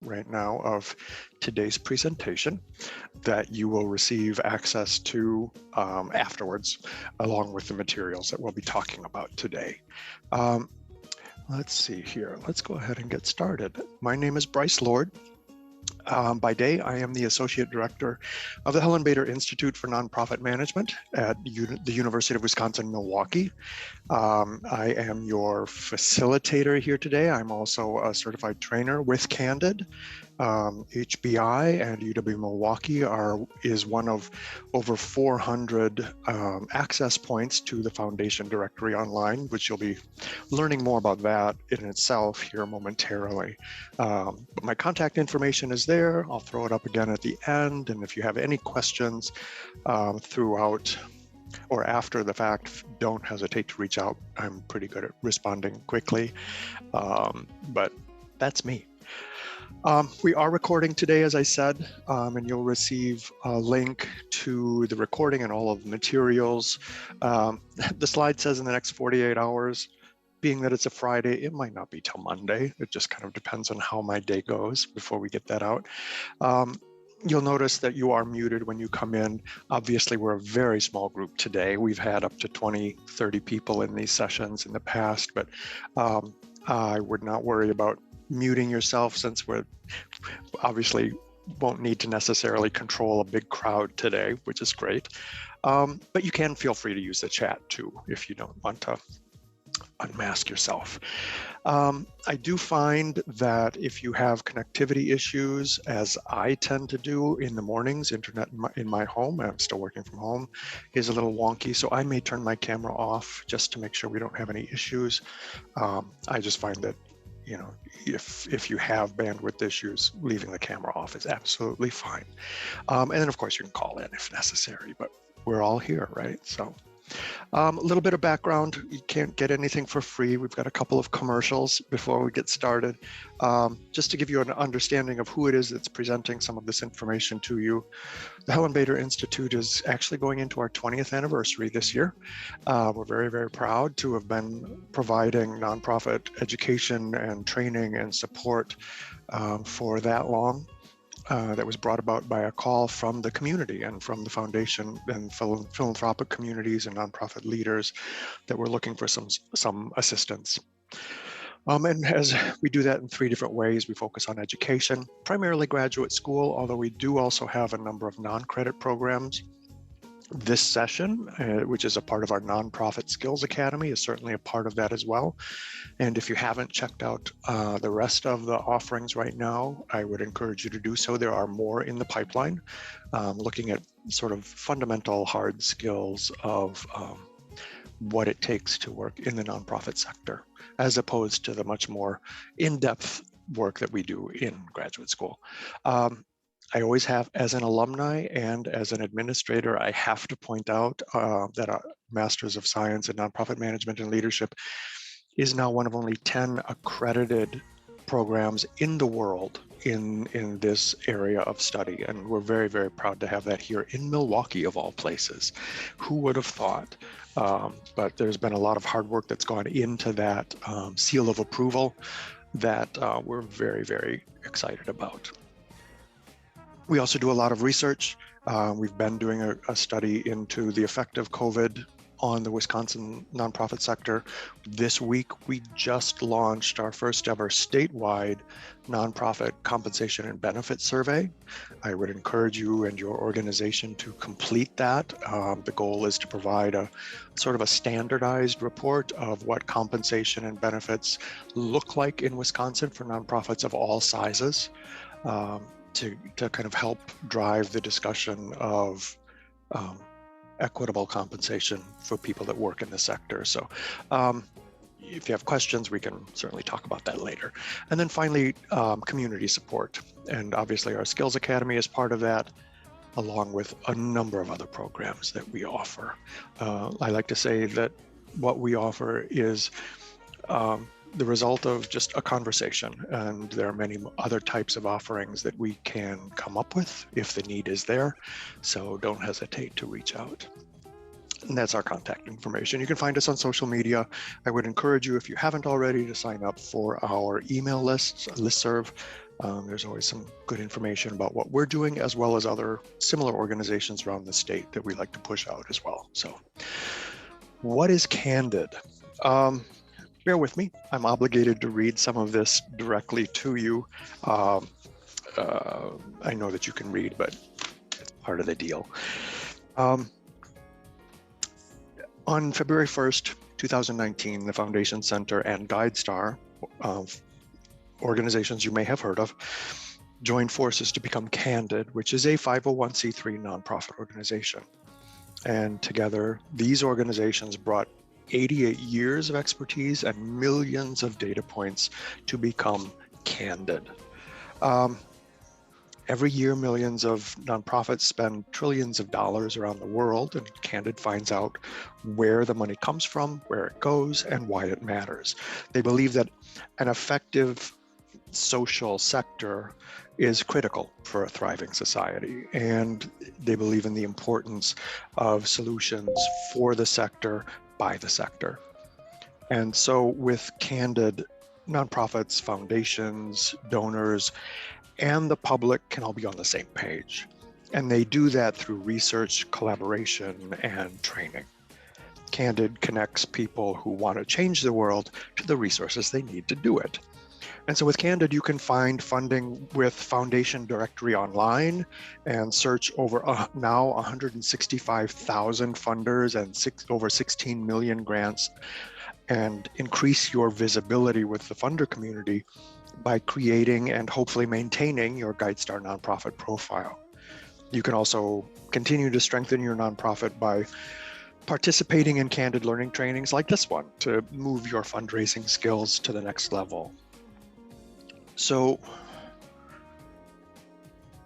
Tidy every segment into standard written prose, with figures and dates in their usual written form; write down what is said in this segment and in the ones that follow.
right now of today's presentation that you will receive access to afterwards, along with the materials that we'll be talking about today. Let's see here. Let's go ahead and get started. My name is Bryce Lord. By day, I am the Associate Director of the Helen Bader Institute for Nonprofit Management at the University of Wisconsin-Milwaukee. I am your facilitator here today. I'm also a certified trainer with Candid. HBI and UW-Milwaukee is one of over 400 access points to the Foundation directory online, which you'll be learning more about that in itself here momentarily. But my contact information is there. I'll throw it up again at the end. And if you have any questions throughout or after the fact, don't hesitate to reach out. I'm pretty good at responding quickly, but that's me. We are recording today, as I said, and you'll receive a link to the recording and all of the materials. The slide says in the next 48 hours, being that it's a Friday, it might not be till Monday. It just kind of depends on how my day goes before we get that out. You'll notice that you are muted when you come in. Obviously, we're a very small group today. We've had up to 20, 30 people in these sessions in the past, but I would not worry about muting yourself, since we're obviously won't need to necessarily control a big crowd today, which is great. But you can feel free to use the chat too if you don't want to unmask yourself. I do find that if you have connectivity issues, as I tend to do in the mornings, internet in my home, I'm still working from home, is a little wonky. So I may turn my camera off just to make sure we don't have any issues. I just find that, you know, if you have bandwidth issues, leaving the camera off is absolutely fine. And then of course you can call in if necessary, but we're all here, right? So a little bit of background. You can't get anything for free. We've got a couple of commercials before we get started. Just to give you an understanding of who it is that's presenting some of this information to you. The Helen Bader Institute is actually going into our 20th anniversary this year. We're very, very proud to have been providing nonprofit education and training and support for that long. That was brought about by a call from the community and from the foundation and philanthropic communities and nonprofit leaders that were looking for some assistance. And as we do that in 3 different ways, we focus on education, primarily graduate school, although we do also have a number of non-credit programs. This session, which is a part of our Nonprofit Skills Academy, is certainly a part of that as well. And if you haven't checked out the rest of the offerings right now, I would encourage you to do so. There are more in the pipeline, looking at sort of fundamental hard skills of what it takes to work in the nonprofit sector, as opposed to the much more in-depth work that we do in graduate school. I always have, as an alumni and as an administrator, I have to point out that our Masters of Science in Nonprofit Management and Leadership is now one of only 10 accredited programs in the world in this area of study. And we're very, very proud to have that here in Milwaukee, of all places. Who would have thought? But there's been a lot of hard work that's gone into that seal of approval that we're very, very excited about. We also do a lot of research. We've been doing a study into the effect of COVID on the Wisconsin nonprofit sector. This week, we just launched our first ever statewide nonprofit compensation and benefits survey. I would encourage you and your organization to complete that. The goal is to provide a sort of a standardized report of what compensation and benefits look like in Wisconsin for nonprofits of all sizes. To kind of help drive the discussion of equitable compensation for people that work in the sector. So if you have questions, we can certainly talk about that later. And then finally, community support. And obviously our Skills Academy is part of that, along with a number of other programs that we offer. I like to say that what we offer is the result of just a conversation, and there are many other types of offerings that we can come up with if the need is there, so don't hesitate to reach out. And that's our contact information. You can find us on social media. I would encourage you, if you haven't already, to sign up for our email listserv. There's always some good information about what we're doing, as well as other similar organizations around the state that we like to push out as well. So what is Candid? Bear with me. I'm obligated to read some of this directly to you. I know that you can read, but it's part of the deal. On February 1st, 2019, the Foundation Center and GuideStar, organizations you may have heard of, joined forces to become Candid, which is a 501c3 nonprofit organization. And together, these organizations brought 88 years of expertise and millions of data points to become Candid. Every year, millions of nonprofits spend trillions of dollars around the world, and Candid finds out where the money comes from, where it goes, and why it matters. They believe that an effective social sector is critical for a thriving society, and they believe in the importance of solutions for the sector by the sector. And so with Candid, nonprofits, foundations, donors, and the public can all be on the same page. And they do that through research, collaboration, and training. Candid connects people who want to change the world to the resources they need to do it. And so with Candid, you can find funding with Foundation Directory online and search over now 165,000 funders and over 16 million grants, and increase your visibility with the funder community by creating and hopefully maintaining your GuideStar nonprofit profile. You can also continue to strengthen your nonprofit by participating in Candid learning trainings like this one to move your fundraising skills to the next level. So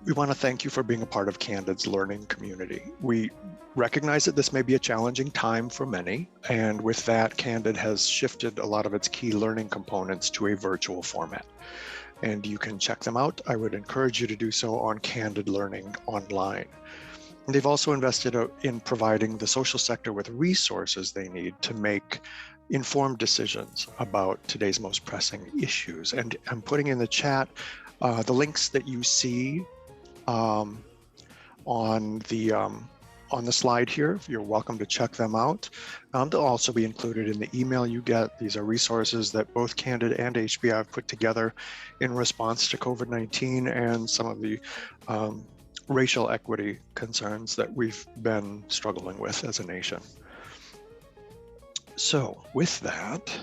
we want to thank you for being a part of Candid's learning community. We recognize that this may be a challenging time for many, and with that, Candid has shifted a lot of its key learning components to a virtual format. And you can check them out. I would encourage you to do so on Candid Learning Online. And they've also invested in providing the social sector with resources they need to make informed decisions about today's most pressing issues. And I'm putting in the chat the links that you see on the slide here. You're welcome to check them out. They'll also be included in the email you get. These are resources that both Candid and HBI have put together in response to COVID-19 and some of the racial equity concerns that we've been struggling with as a nation. So with that,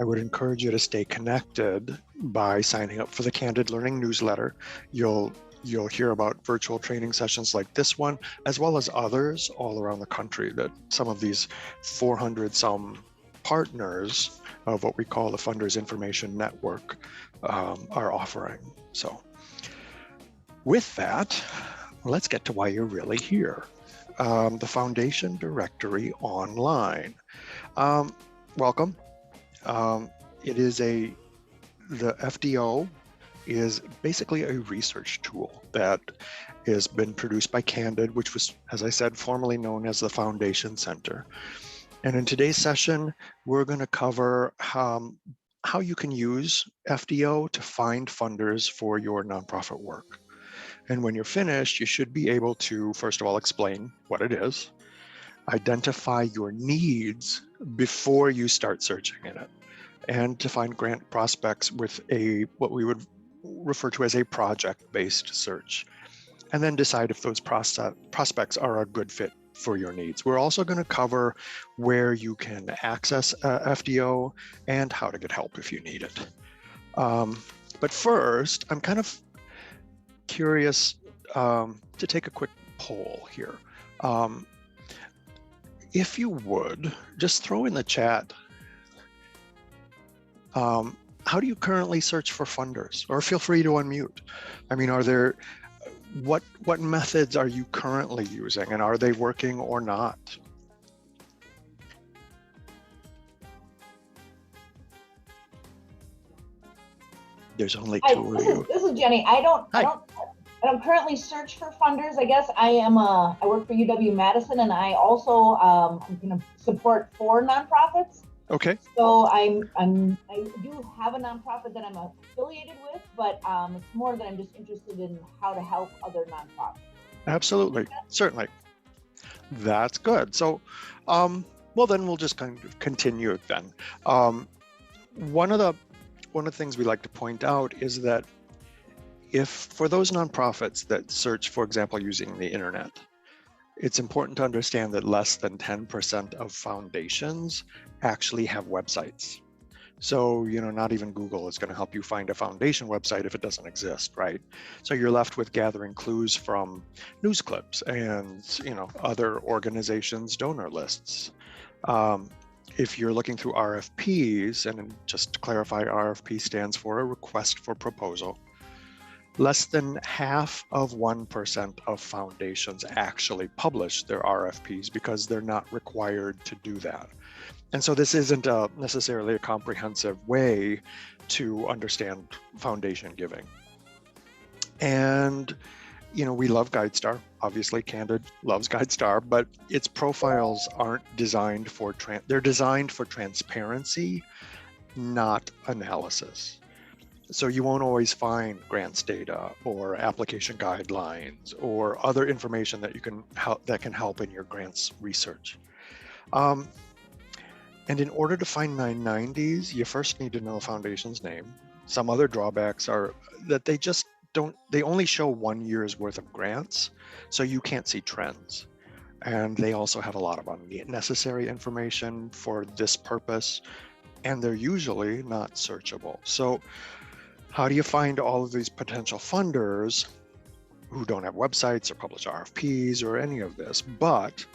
I would encourage you to stay connected by signing up for the Candid Learning newsletter. You'll hear about virtual training sessions like this one, as well as others all around the country that some of these 400 some partners of what we call the Funders Information Network are offering. So with that, let's get to why you're really here. The Foundation Directory Online. Welcome. The FDO is basically a research tool that has been produced by Candid, which was, as I said, formerly known as the Foundation Center. And in today's session, we're going to cover how you can use FDO to find funders for your nonprofit work. And when you're finished, you should be able to, first of all, explain what it is, identify your needs before you start searching in it, and to find grant prospects with what we would refer to as a project-based search, and then decide if those prospects are a good fit for your needs. We're also going to cover where you can access FDO and how to get help if you need it. But first, I'm kind of curious to take a quick poll here. If you would, just throw in the chat, how do you currently search for funders? Or feel free to unmute. I mean, what methods are you currently using, and are they working or not? There's only two of you. This is Jenny. I don't I'm currently search for funders. I guess I work for UW-Madison, and I also I'm going to support 4 nonprofits. Okay, So I do have a nonprofit that I'm affiliated with, but it's more that I'm just interested in how to help other nonprofits. absolutely, certainly. That's good. So, well, then we'll just kind of continue then. Um, one of the things we like to point out is that if for those nonprofits that search, for example, using the internet, it's important to understand that less than 10% of foundations actually have websites. So, not even Google is going to help you find a foundation website if it doesn't exist, right? So you're left with gathering clues from news clips and, other organizations' donor lists. Um, if you're looking through RFPs, and just to clarify, RFP stands for a request for proposal, less than half of 1% of foundations actually publish their RFPs because they're not required to do that. And so this isn't necessarily a comprehensive way to understand foundation giving. And, we love GuideStar. Obviously, Candid loves GuideStar, but its profiles aren't designed for, they're designed for transparency, not analysis. So you won't always find grants data or application guidelines or other information that can help in your grants research. And in order to find 990s, you first need to know a foundation's name. Some other drawbacks are that they only show 1 year's worth of grants, so you can't see trends. And they also have a lot of unnecessary information for this purpose, and they're usually not searchable. So how do you find all of these potential funders who don't have websites or publish RFPs or any of this, but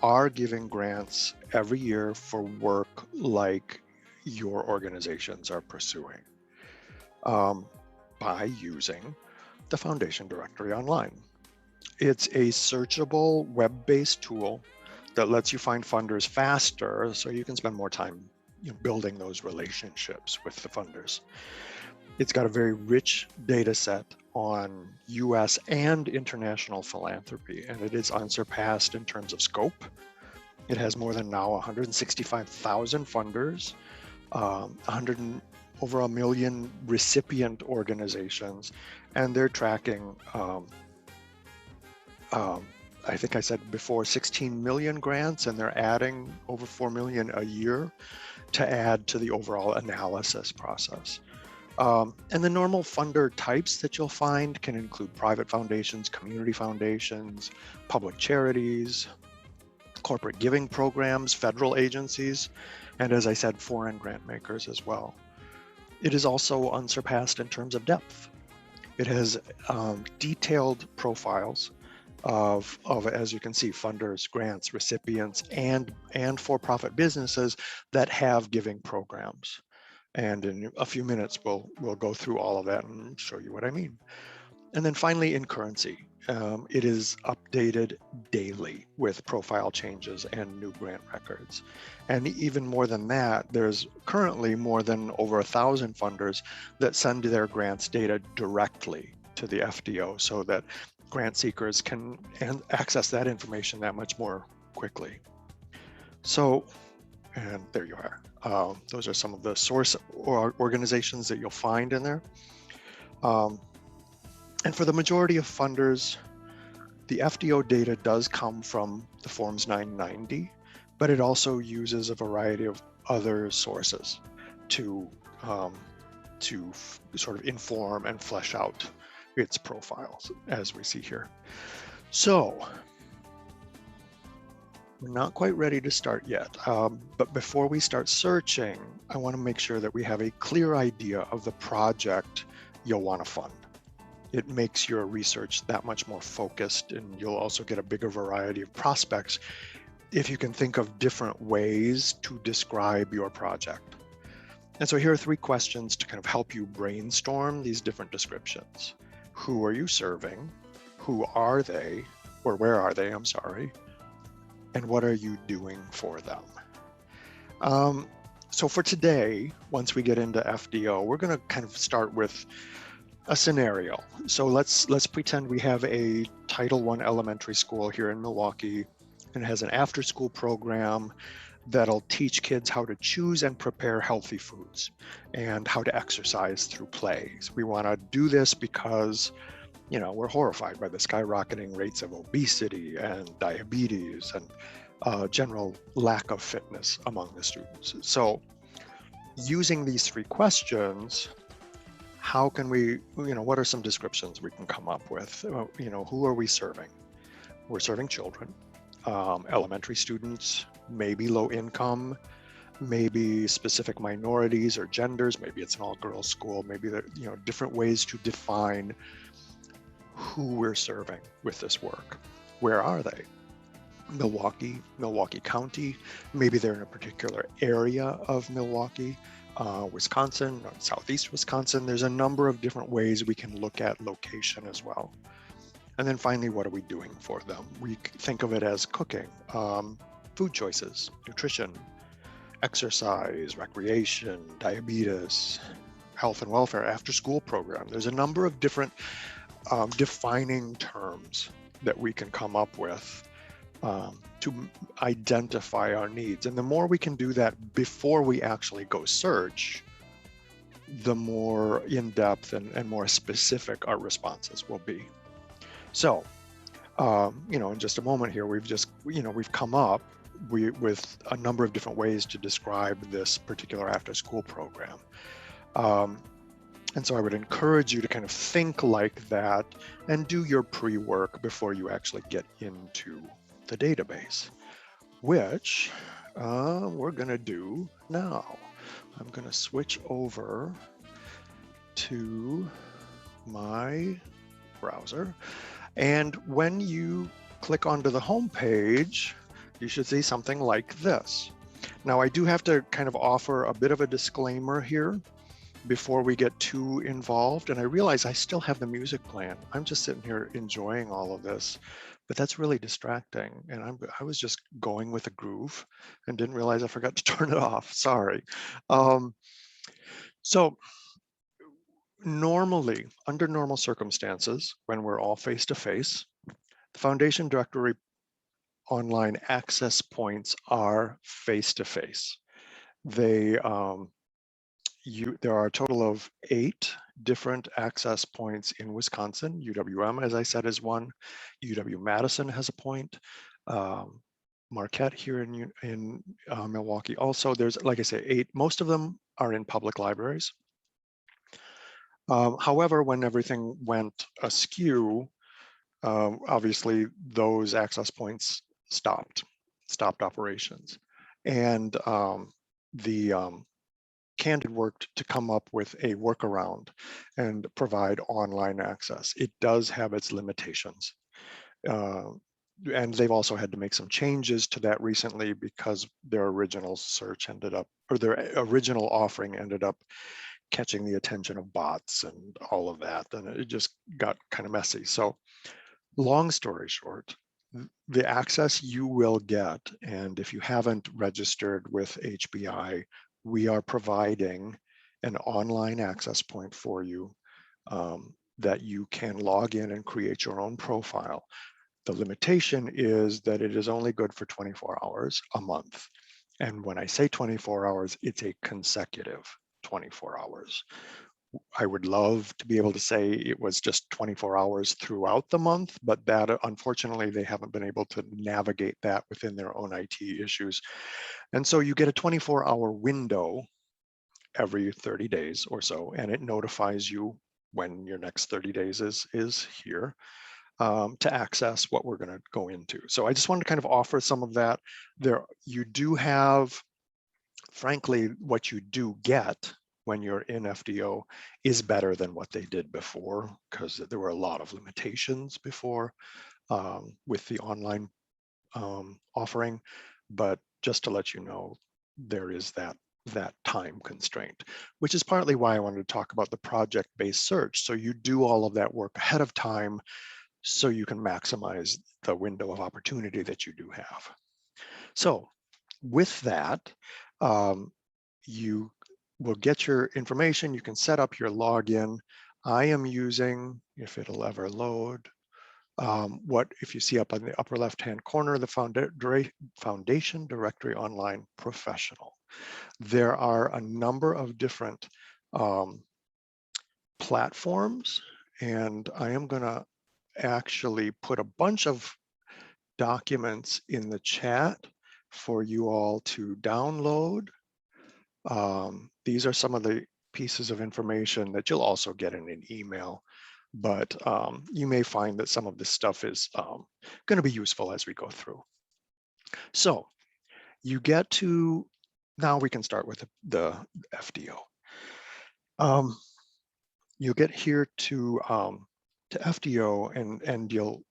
are giving grants every year for work like your organizations are pursuing, by using the Foundation Directory Online? It's a searchable web-based tool that lets you find funders faster so you can spend more time building those relationships with the funders. It's got a very rich data set on US and international philanthropy, and it is unsurpassed in terms of scope. It has more than now 165,000 funders, over 1 million recipient organizations, and they're tracking, I think I said before, 16 million grants, and they're adding over 4 million a year to add to the overall analysis process. And the normal funder types that you'll find can include private foundations, community foundations, public charities, corporate giving programs, federal agencies, and as I said, foreign grant makers as well. It is also unsurpassed in terms of depth. It has detailed profiles of, as you can see, funders, grants, recipients, and for-profit businesses that have giving programs. And in a few minutes, we'll go through all of that and show you what I mean. And then finally, in currency, it is updated daily with profile changes and new grant records. And even more than that, there's currently more than over 1,000 funders that send their grants data directly to the FDO so that grant seekers can access that information that much more quickly. So, and there you are. Those are some of the source organizations that you'll find in there. And for the majority of funders, the FDO data does come from the Forms 990, but it also uses a variety of other sources to sort of inform and flesh out its profiles, as we see here. So we're not quite ready to start yet, but before we start searching, I want to make sure that we have a clear idea of the project you'll want to fund. It makes your research that much more focused, and you'll also get a bigger variety of prospects if you can think of different ways to describe your project. And so here are 3 questions to kind of help you brainstorm these different descriptions. Who are you serving? Who are they? Or where are they? I'm sorry. And what are you doing for them? So for today, once we get into FDO, we're going to kind of start with a scenario. So let's pretend we have a Title I elementary school here in Milwaukee, and it has an after-school program that'll teach kids how to choose and prepare healthy foods and how to exercise through play. So we want to do this because, you know, we're horrified by the skyrocketing rates of obesity and diabetes and general lack of fitness among the students. So using these 3 questions, how can we, you know, what are some descriptions we can come up with? You know, who are we serving? We're serving children, elementary students, maybe low income, maybe specific minorities or genders, maybe it's an all-girls school, maybe there, you know, different ways to define who we're serving with this work. Where are they? Milwaukee County, maybe they're in a particular area of Milwaukee, Wisconsin, Southeast Wisconsin. There's a number of different ways we can look at location as well. And then finally, what are we doing for them? We think of it as cooking, food choices, nutrition, exercise, recreation, diabetes, health and welfare, after school program. There's a number of different defining terms that we can come up with to identify our needs. And the more we can do that before we actually go search, the more in-depth and more specific our responses will be. So, you know, in just a moment here, we've come up with a number of different ways to describe this particular after-school program. And so I would encourage you to kind of think like that and do your pre-work before you actually get into the database, which we're going to do now. I'm going to switch over to my browser. And when you click onto the home page, you should see something like this. Now, I do have to kind of offer a bit of a disclaimer here before we get too involved. And I realize I still have the music playing. I'm just sitting here enjoying all of this, but that's really distracting. And I was just going with a groove and didn't realize I forgot to turn it off. Sorry. So normally, under normal circumstances, when we're all face-to-face, the Foundation Directory online access points are face-to-face. They there are a total of 8 different access points in Wisconsin. UWM, as I said, is one. UW-Madison has a point. Marquette here in Milwaukee. Also, there's, like I say, 8. Most of them are in public libraries. However, when everything went askew, obviously those access points stopped operations. And Candid worked to come up with a workaround and provide online access. It does have its limitations. And they've also had to make some changes to that recently because their original search ended up, or their original offering ended up catching the attention of bots and all of that. And it just got kind of messy. So long story short, the access you will get, and if you haven't registered with HBI, we are providing an online access point for you that you can log in and create your own profile. The limitation is that it is only good for 24 hours a month. And when I say 24 hours, it's a consecutive 24 hours. I would love to be able to say it was just 24 hours throughout the month, but that unfortunately they haven't been able to navigate that within their own IT issues. And so you get a 24-hour window every 30 days or so, and it notifies you when your next 30 days is here to access what we're going to go into. So I just wanted to kind of offer some of that. You do have, frankly, what you do get when you're in FDO is better than what they did before, because there were a lot of limitations before with the online offering. But just to let you know, there is that time constraint, which is partly why I wanted to talk about the project-based search. So you do all of that work ahead of time so you can maximize the window of opportunity that you do have. So with that, you will get your information. You can set up your login. I am using, if it'll ever load, what if you see up on the upper left-hand corner, the Foundation Directory Online Professional. There are a number of different platforms, and I am going to actually put a bunch of documents in the chat for you all to download. These are some of the pieces of information that you'll also get in an email, but you may find that some of this stuff is going to be useful as we go through. So you get to, now we can start with the FDO. You get here to FDO, and you'll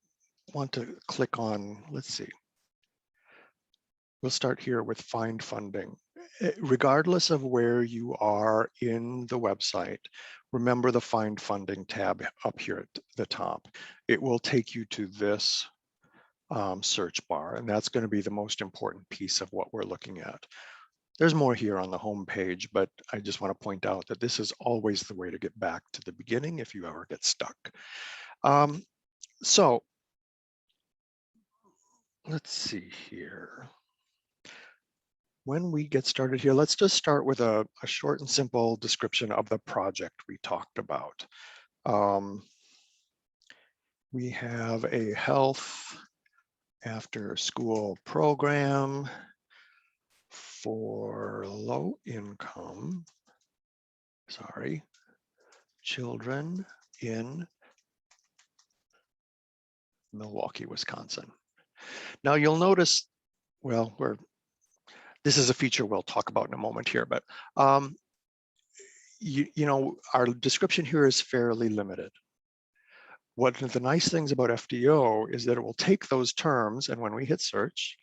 want to click on, let's see, we'll start here with find funding. Regardless of where you are in the website, remember the find funding tab up here at the top. It will take you to this search bar, and that's going to be the most important piece of what we're looking at. There's more here on the home page, but I just want to point out that this is always the way to get back to the beginning if you ever get stuck. So let's see here. When we get started here, let's just start with a short and simple description of the project we talked about. We have a health after school program for low income, children in Milwaukee, Wisconsin. Now you'll notice, well, this is a feature we'll talk about in a moment here, but you know, our description here is fairly limited. One of the nice things about FDO is that it will take those terms, and when we hit search,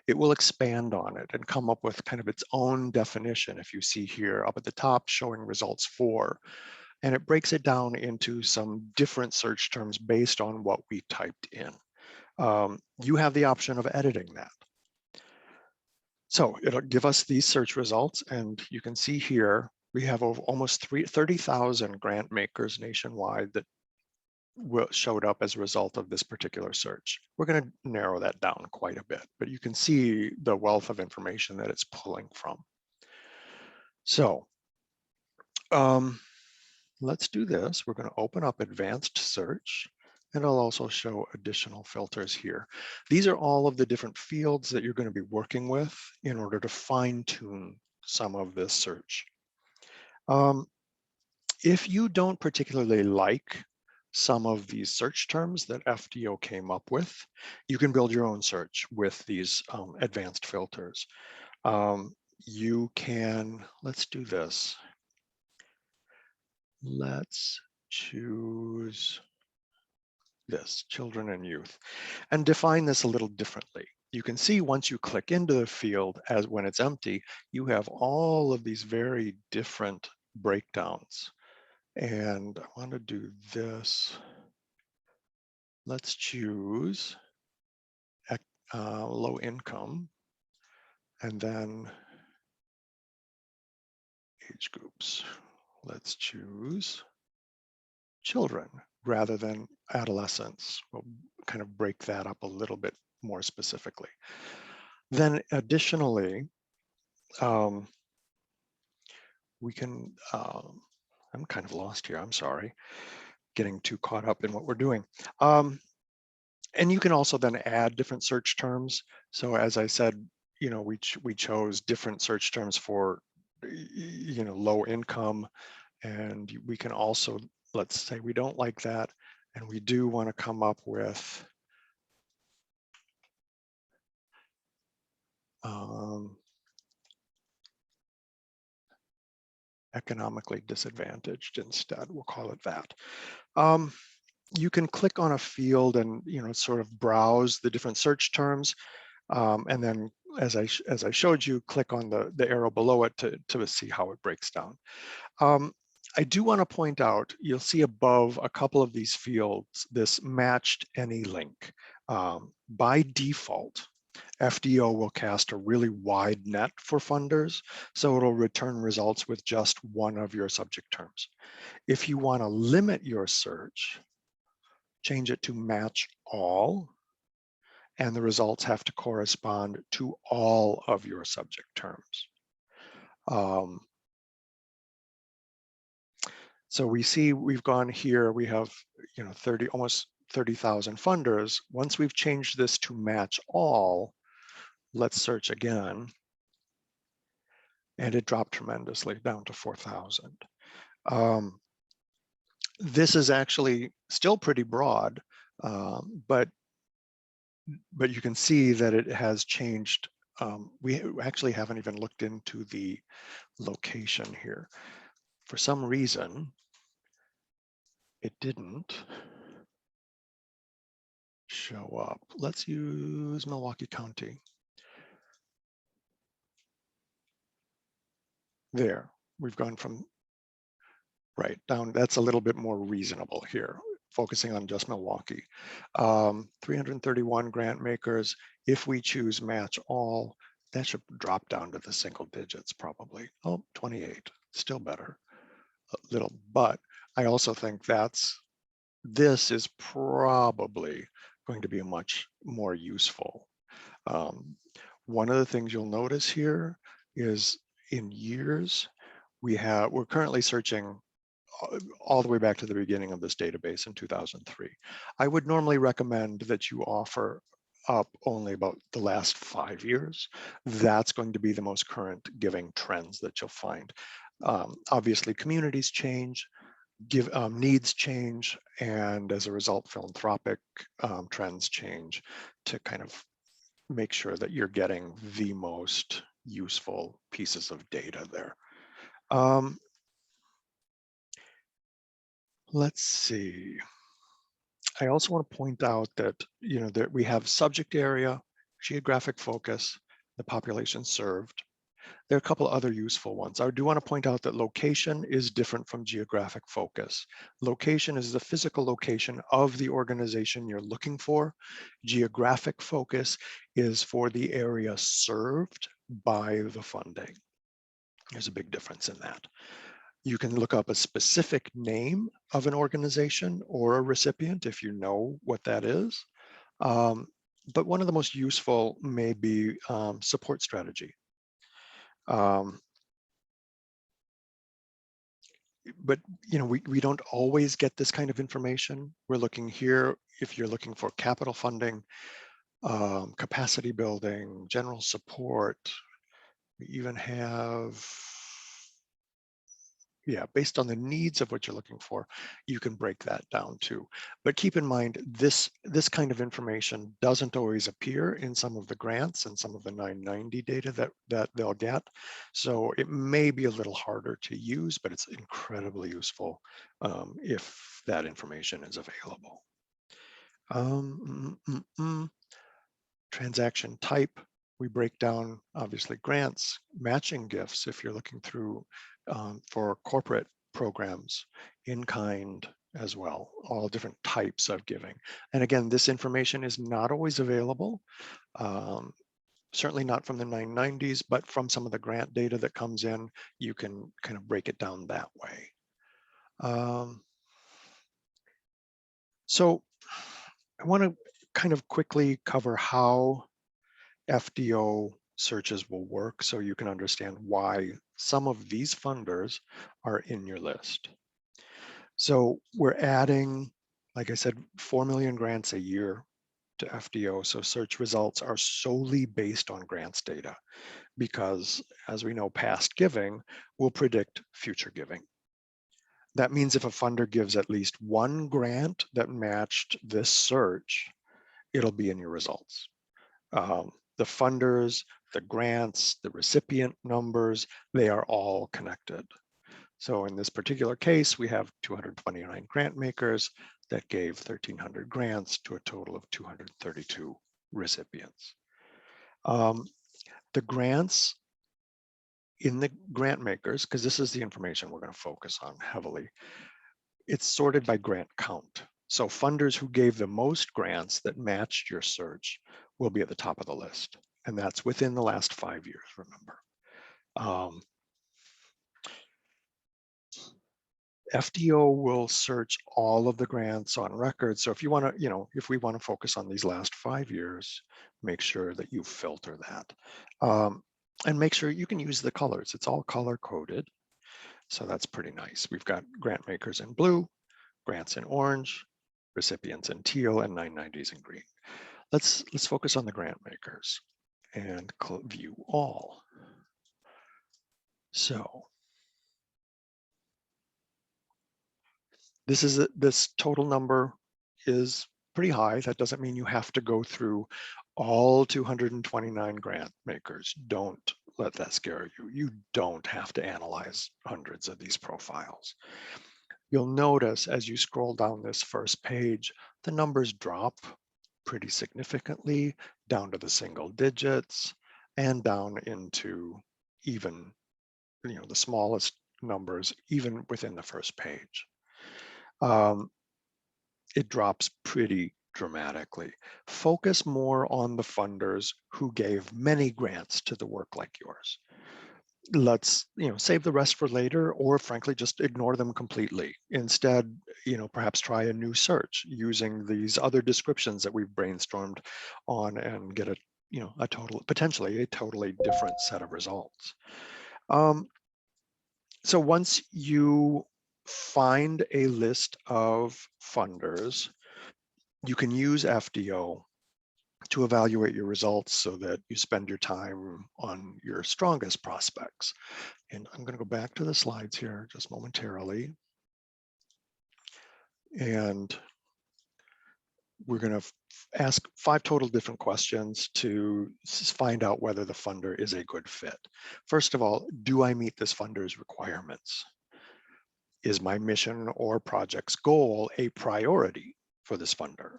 it will expand on it and come up with kind of its own definition. If you see here up at the top showing results for, and it breaks it down into some different search terms based on what we typed in. You have the option of editing that. So it'll give us these search results, and you can see here we have almost 30,000 grant makers nationwide that showed up as a result of this particular search. We're going to narrow that down quite a bit, but you can see the wealth of information that it's pulling from. So let's do this. We're going to open up advanced search, and I'll also show additional filters here. These are all of the different fields that you're going to be working with in order to fine-tune some of this search. If you don't particularly like some of these search terms that FDO came up with, you can build your own search with these advanced filters. You can, let's do this. Let's choose this, children and youth, and define this a little differently. You can see once you click into the field, as when it's empty, you have all of these very different breakdowns. And I want to do this. Let's choose low income, and then age groups. Let's choose children rather than adolescents. We'll kind of break that up a little bit more specifically. Then additionally, we can, I'm kind of lost here, I'm sorry, getting too caught up in what we're doing. And you can also then add different search terms. So as I said, you know, we chose different search terms for, you know, low income, and we can also, let's say we don't like that, and we do want to come up with economically disadvantaged instead. We'll call it that. You can click on a field and, you know, sort of browse the different search terms, and then as I showed you, click on the arrow below it to see how it breaks down. I do want to point out, you'll see above a couple of these fields, this matched any link. By default, FDO will cast a really wide net for funders, so it'll return results with just one of your subject terms. If you want to limit your search, change it to match all, and the results have to correspond to all of your subject terms. So we see we've gone here, we have almost 30,000 funders. Once we've changed this to match all, let's search again. And it dropped tremendously down to 4,000. This is actually still pretty broad, but you can see that it has changed. We actually haven't even looked into the location here. For some reason, it didn't show up. Let's use Milwaukee County. There, we've gone from right down. That's a little bit more reasonable here, focusing on just Milwaukee. 331 grant makers. If we choose match all, that should drop down to the single digits probably. Oh, 28, still better, a little, but I also think this is probably going to be much more useful. One of the things you'll notice here is in years, we're currently searching all the way back to the beginning of this database in 2003. I would normally recommend that you offer up only about the last 5 years. That's going to be the most current giving trends that you'll find. Obviously, communities change, needs change, and as a result, philanthropic trends change to kind of make sure that you're getting the most useful pieces of data there. Let's see. I also want to point out that, that we have subject area, geographic focus, the population served. There are a couple other useful ones. I do want to point out that location is different from geographic focus. Location is the physical location of the organization you're looking for. Geographic focus is for the area served by the funding. There's a big difference in that. You can look up a specific name of an organization or a recipient if you know what that is. But one of the most useful may be support strategy. But we don't always get this kind of information. We're looking here, if you're looking for capital funding, capacity building, general support, we even have, based on the needs of what you're looking for, you can break that down too. But keep in mind, this kind of information doesn't always appear in some of the grants and some of the 990 data that they'll get. So it may be a little harder to use, but it's incredibly useful if that information is available. Transaction type. We break down, obviously, grants, matching gifts if you're looking through for corporate programs, in kind as well, all different types of giving. And again, this information is not always available, certainly not from the 990s, but from some of the grant data that comes in, you can kind of break it down that way. So I want to kind of quickly cover how FDO searches will work so you can understand why some of these funders are in your list. So we're adding, like I said, 4 million grants a year to FDO. So search results are solely based on grants data because, as we know, past giving will predict future giving. That means if a funder gives at least one grant that matched this search, it'll be in your results. The funders, the grants, the recipient numbers, they are all connected. So in this particular case, we have 229 grant makers that gave 1,300 grants to a total of 232 recipients. The grants in the grant makers, because this is the information we're going to focus on heavily, it's sorted by grant count. So funders who gave the most grants that matched your search will be at the top of the list. And that's within the last 5 years, remember. FDO will search all of the grants on record. So if you want to, if we want to focus on these last 5 years, make sure that you filter that. And make sure you can use the colors. It's all color coded. So that's pretty nice. We've got grant makers in blue, grants in orange, recipients in teal, and 990s in green. Let's focus on the grant makers and view all. So this total number is pretty high. That doesn't mean you have to go through all 229 grant makers. Don't let that scare you. You don't have to analyze hundreds of these profiles. You'll notice as you scroll down this first page, the numbers drop pretty significantly down to the single digits and down into even, the smallest numbers, even within the first page. It drops pretty dramatically. Focus more on the funders who gave many grants to the work like yours. Let's, save the rest for later, or frankly, just ignore them completely. Instead, perhaps try a new search using these other descriptions that we've brainstormed on and get potentially a totally different set of results. So once you find a list of funders, you can use FDO to evaluate your results so that you spend your time on your strongest prospects. And I'm going to go back to the slides here just momentarily. And we're going to ask 5 total different questions to find out whether the funder is a good fit. First of all, do I meet this funder's requirements? Is my mission or project's goal a priority for this funder?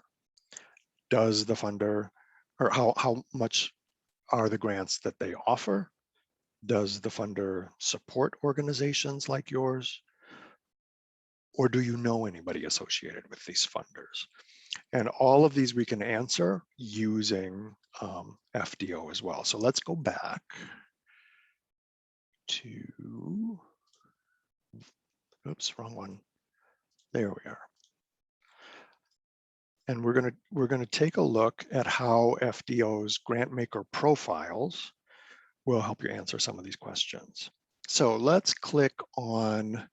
Does the funder, or how much are the grants that they offer? Does the funder support organizations like yours? Or do you know anybody associated with these funders? And all of these we can answer using FDO as well. So let's go back to, oops, wrong one. There we are. And we're gonna take a look at how FDO's grantmaker profiles will help you answer some of these questions. So let's click on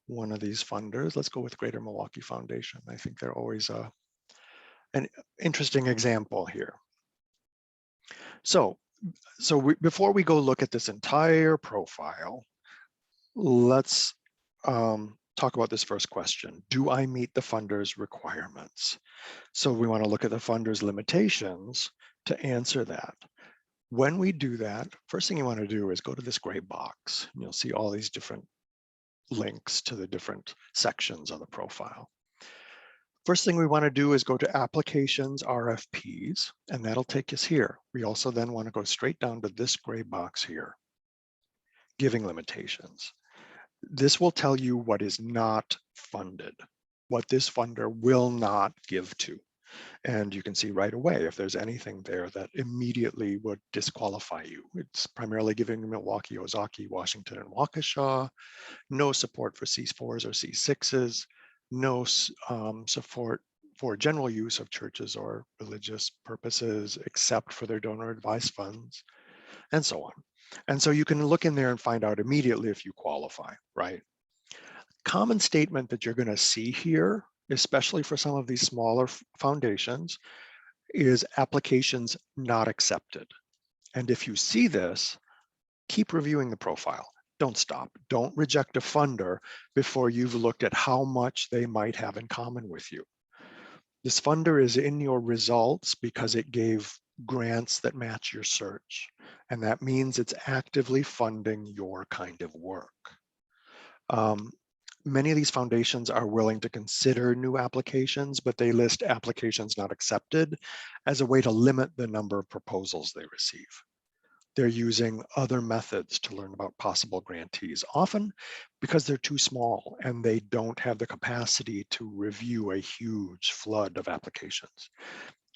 one of these funders. Let's go with Greater Milwaukee Foundation. I think they're always an interesting example here. So before we go look at this entire profile, let's talk about this first question. Do I meet the funder's requirements? So we want to look at the funder's limitations to answer that. When we do that, first thing you want to do is go to this gray box. You'll see all these different links to the different sections of the profile. First thing we want to do is go to Applications RFPs, and that'll take us here. We also then want to go straight down to this gray box here, Giving Limitations. This will tell you what is not funded, what this funder will not give to. And you can see right away if there's anything there that immediately would disqualify you. It's primarily giving Milwaukee, Ozaukee, Washington, and Waukesha, no support for C4s or C6s, no support for general use of churches or religious purposes, except for their donor advised funds, and so on. And so you can look in there and find out immediately if you qualify, right? Common statement that you're going to see here, especially for some of these smaller foundations, is applications not accepted. And if you see this, keep reviewing the profile. Don't stop. Don't reject a funder before you've looked at how much they might have in common with you. This funder is in your results because it gave grants that match your search. And that means it's actively funding your kind of work. Many of these foundations are willing to consider new applications, but they list applications not accepted as a way to limit the number of proposals they receive. They're using other methods to learn about possible grantees, often because they're too small and they don't have the capacity to review a huge flood of applications.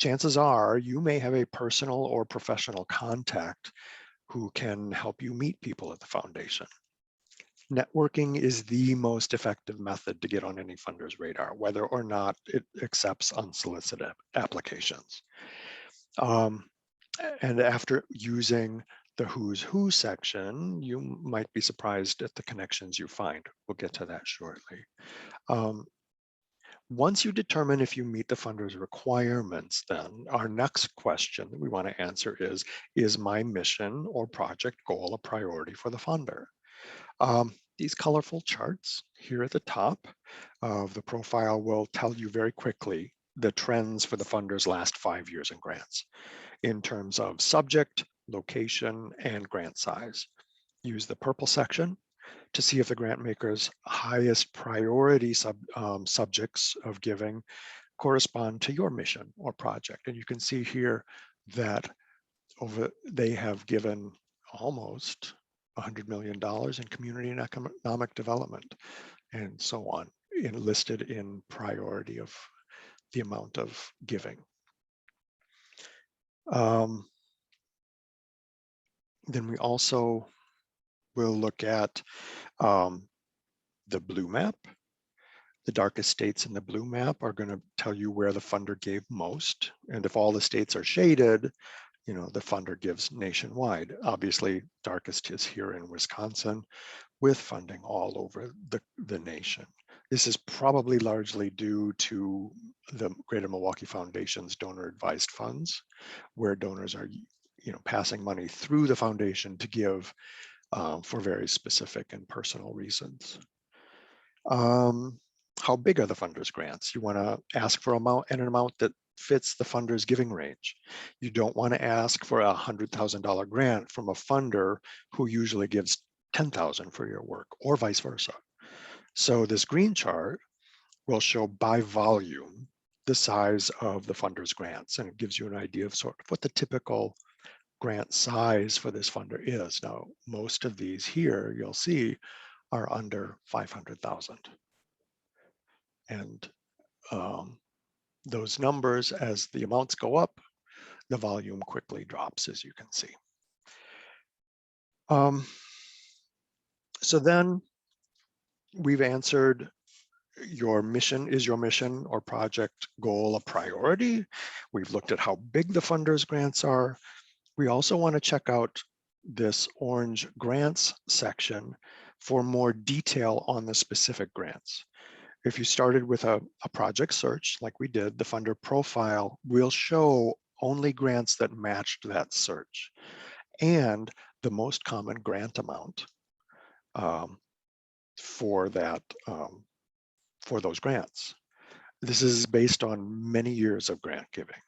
chances are you may have a personal or professional contact who can help you meet people at the foundation. Networking is the most effective method to get on any funder's radar, whether or not it accepts unsolicited applications. Um, and after using the who's who section, you might be surprised at the connections you find. We'll get to that shortly. Once you determine if you meet the funder's requirements, then our next question that we want to answer is my mission or project goal a priority for the funder? These colorful charts here at the top of the profile will tell you very quickly the trends for the funder's last 5 years in grants in terms of subject, location, and grant size. Use the purple section to see if the grant maker's highest priority subjects of giving correspond to your mission or project. And you can see here that they have given almost $100 million in community and economic development and so on, listed in priority of the amount of giving. Then we also will look at the blue map. The darkest states in the blue map are going to tell you where the funder gave most. And if all the states are shaded, the funder gives nationwide. Obviously, darkest is here in Wisconsin, with funding all over the nation. This is probably largely due to the Greater Milwaukee Foundation's donor advised funds, where donors are passing money through the foundation to give for very specific and personal reasons. How big are the funder's grants? You want to ask for an amount that fits the funder's giving range. You don't want to ask for a $100,000 grant from a funder who usually gives $10,000 for your work, or vice versa. So this green chart will show by volume the size of the funder's grants, and it gives you an idea of sort of what the typical grant size for this funder is. Now, most of these here you'll see are under 500,000. And those numbers, as the amounts go up, the volume quickly drops, as you can see. So then we've answered your mission. Is your mission or project goal a priority? We've looked at how big the funder's grants are. We also want to check out this orange grants section for more detail on the specific grants. If you started with a project search like we did, the funder profile will show only grants that matched that search and the most common grant amount for those grants. This is based on many years of grant giving.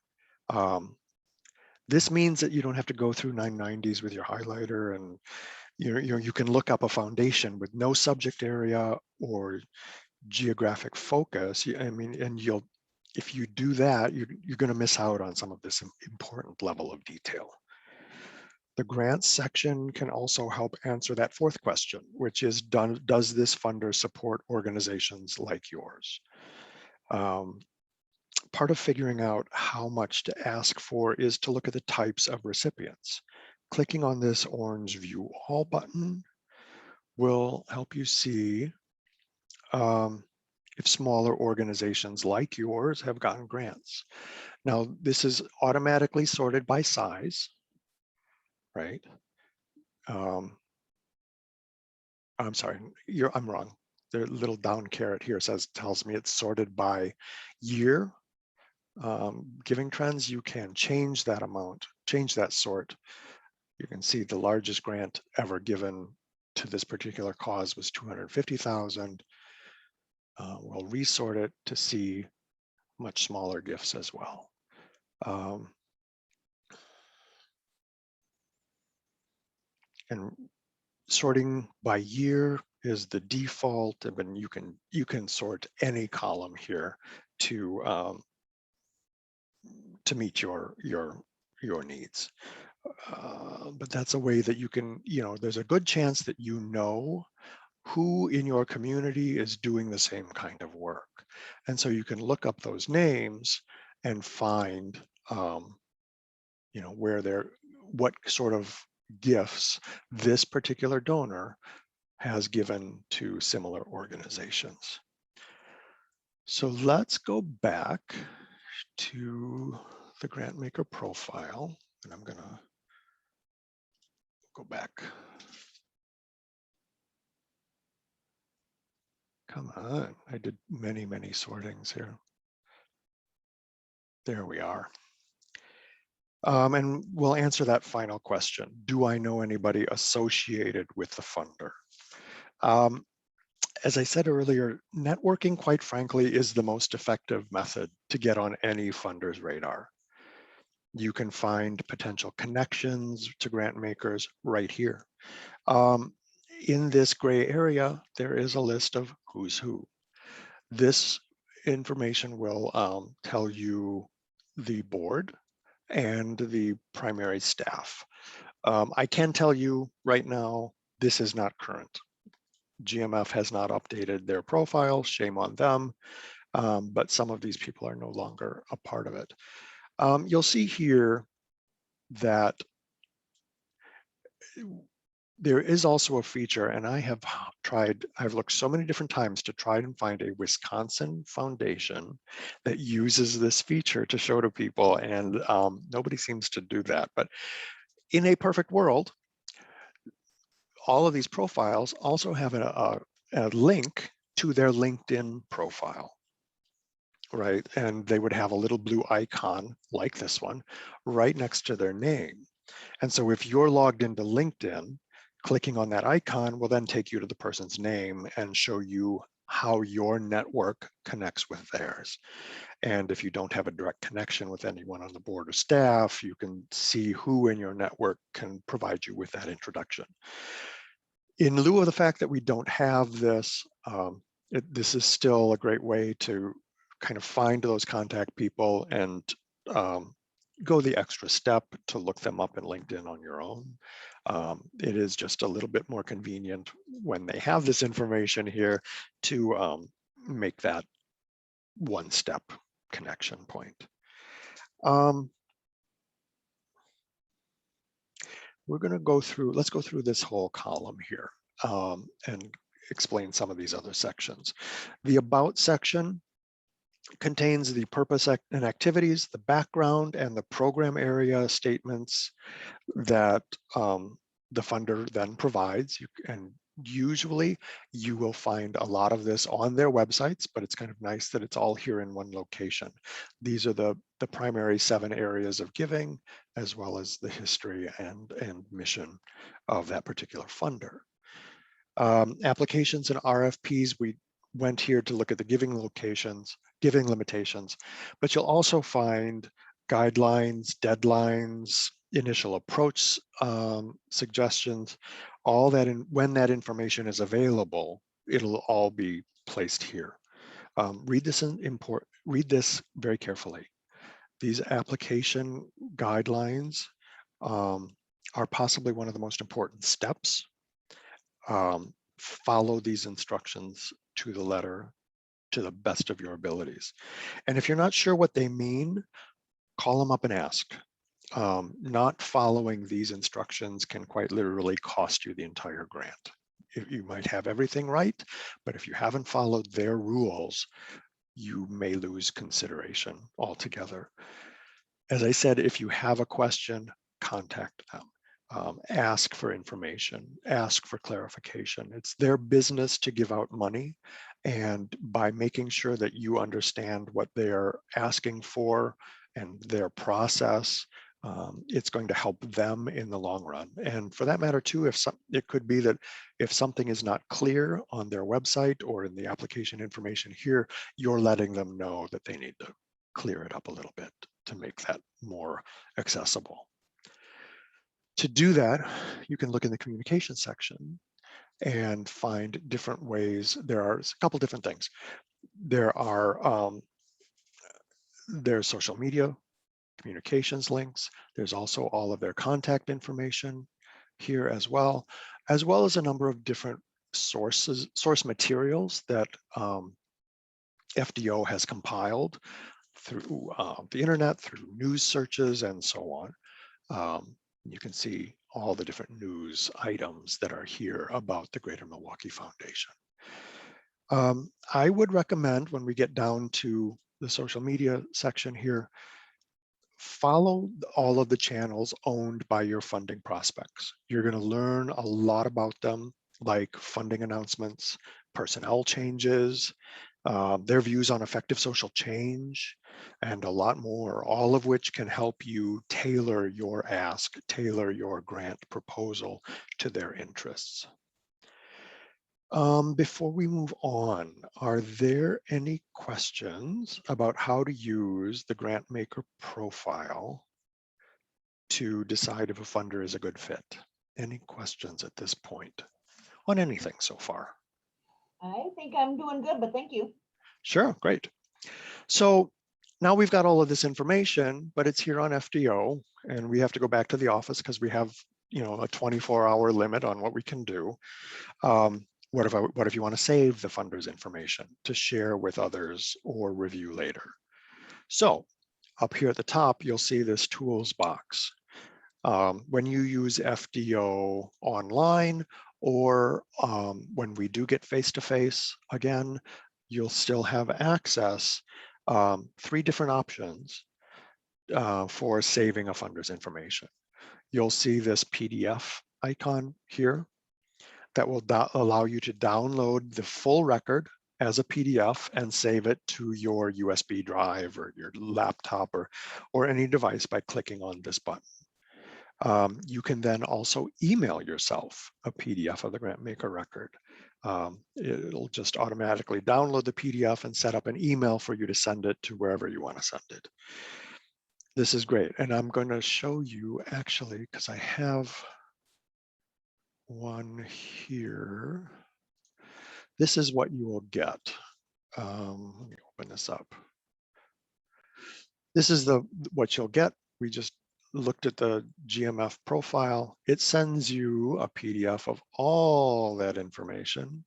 This means that you don't have to go through 990s with your highlighter, and you can look up a foundation with no subject area or geographic focus. And if you do that, you're going to miss out on some of this important level of detail. The grants section can also help answer that fourth question, which is, does this funder support organizations like yours? Part of figuring out how much to ask for is to look at the types of recipients. Clicking on this orange View All button will help you see if smaller organizations like yours have gotten grants. Now, this is automatically sorted by size, right? I'm sorry, I'm wrong. The little down caret here tells me it's sorted by year. Giving trends, you can change that amount, change that sort. You can see the largest grant ever given to this particular cause was $250,000. We'll resort it to see much smaller gifts as well. And sorting by year is the default, and you can sort any column here to meet your needs. But that's a way that you can, there's a good chance that who in your community is doing the same kind of work. And so you can look up those names and find what sort of gifts this particular donor has given to similar organizations. So let's go back to the grantmaker profile, and I'm gonna go back. Come on, I did many sortings here. There we are. And we'll answer that final question. Do I know anybody associated with the funder? As I said earlier, networking, quite frankly, is the most effective method to get on any funder's radar. You can find potential connections to grant makers right here. In this gray area, there is a list of who's who. This information will tell you the board and the primary staff. I can tell you right now, this is not current. GMF has not updated their profile, shame on them, but some of these people are no longer a part of it. You'll see here that there is also a feature, and I've looked so many different times to try and find a Wisconsin foundation that uses this feature to show to people, and nobody seems to do that. But in a perfect world, all of these profiles also have a link to their LinkedIn profile, right? And they would have a little blue icon like this one right next to their name. And so if you're logged into LinkedIn, clicking on that icon will then take you to the person's name and show you how your network connects with theirs. And if you don't have a direct connection with anyone on the board or staff, you can see who in your network can provide you with that introduction. In lieu of the fact that we don't have this, this is still a great way to kind of find those contact people and go the extra step to look them up in LinkedIn on your own. It is just a little bit more convenient when they have this information here to make that one-step connection point. We're going to go through, let's go through this whole column here and explain some of these other sections. The About section contains the purpose and activities, the background, and the program area statements that the funder then provides. And usually you will find a lot of this on their websites, but it's kind of nice that it's all here in one location. These are the primary 7 areas of giving, as well as the history and mission of that particular funder. Applications and RFPs, we went here to look at the giving limitations, but you'll also find guidelines, deadlines, initial approach suggestions, all that when that information is available, it'll all be placed here. Read this very carefully. These application guidelines are possibly one of the most important steps. Follow these instructions to the letter to the best of your abilities. And if you're not sure what they mean, call them up and ask. Not following these instructions can quite literally cost you the entire grant. You might have everything right, but if you haven't followed their rules, you may lose consideration altogether. As I said, if you have a question, contact them. Ask for information, ask for clarification. It's their business to give out money. And by making sure that you understand what they're asking for and their process, it's going to help them in the long run. And for that matter too, it could be that if something is not clear on their website or in the application information here, you're letting them know that they need to clear it up a little bit to make that more accessible. To do that, you can look in the communication section and find different ways. There are a couple different things. There's social media, communications links. There's also all of their contact information here as well as a number of different source materials that FDO has compiled through the internet, through news searches, and so on. You can see all the different news items that are here about the Greater Milwaukee Foundation. I would recommend when we get down to the social media section here, follow all of the channels owned by your funding prospects. You're going to learn a lot about them, like funding announcements, personnel changes, their views on effective social change, and a lot more, all of which can help you tailor your ask, tailor your grant proposal to their interests. Before we move on, are there any questions about how to use the grantmaker profile to decide if a funder is a good fit? Any questions at this point on anything so far? I think I'm doing good, but thank you. Sure, great. So now we've got all of this information, but it's here on FDO, and we have to go back to the office because we have, a 24-hour limit on what we can do. What if you want to save the funder's information to share with others or review later? So up here at the top, you'll see this tools box. When you use FDO online, or when we do get face-to-face again, you'll still have access, 3 different options for saving a funder's information. You'll see this PDF icon here that will allow you to download the full record as a PDF and save it to your USB drive or your laptop or any device by clicking on this button. You can then also email yourself a PDF of the grantmaker record. It'll just automatically download the PDF and set up an email for you to send it to wherever you want to send it. This is great. And I'm going to show you actually, because I have one here. This is what you will get. Let me open this up. This is what you'll get. We just looked at the GMF profile. It sends you a PDF of all that information.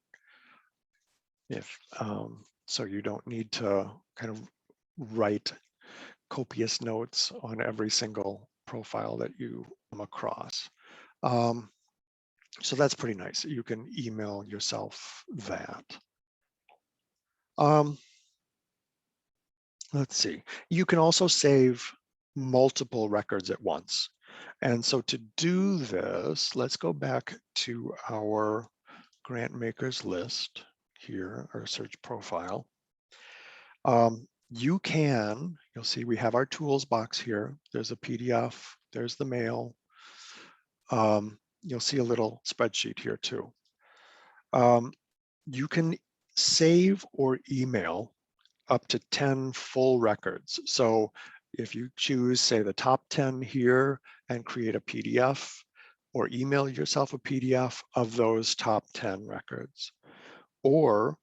So you don't need to kind of write copious notes on every single profile that you come across. So that's pretty nice. You can email yourself that. Let's see. You can also save multiple records at once. And so to do this, let's go back to our grant makers list here, our search profile. You'll see we have our tools box here. There's a PDF, there's the mail. You'll see a little spreadsheet here too. You can save or email up to 10 full records. So if you choose, say, the top 10 here and create a PDF, or email yourself a PDF of those top 10 records, or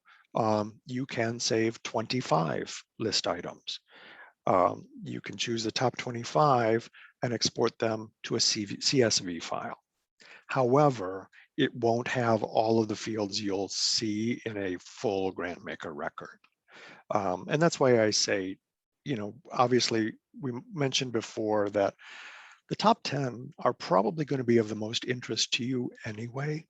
you can save 25 list items. You can choose the top 25 and export them to a CSV file. However, it won't have all of the fields you'll see in a full grantmaker record. And that's why I say, obviously we mentioned before that the top 10 are probably going to be of the most interest to you anyway.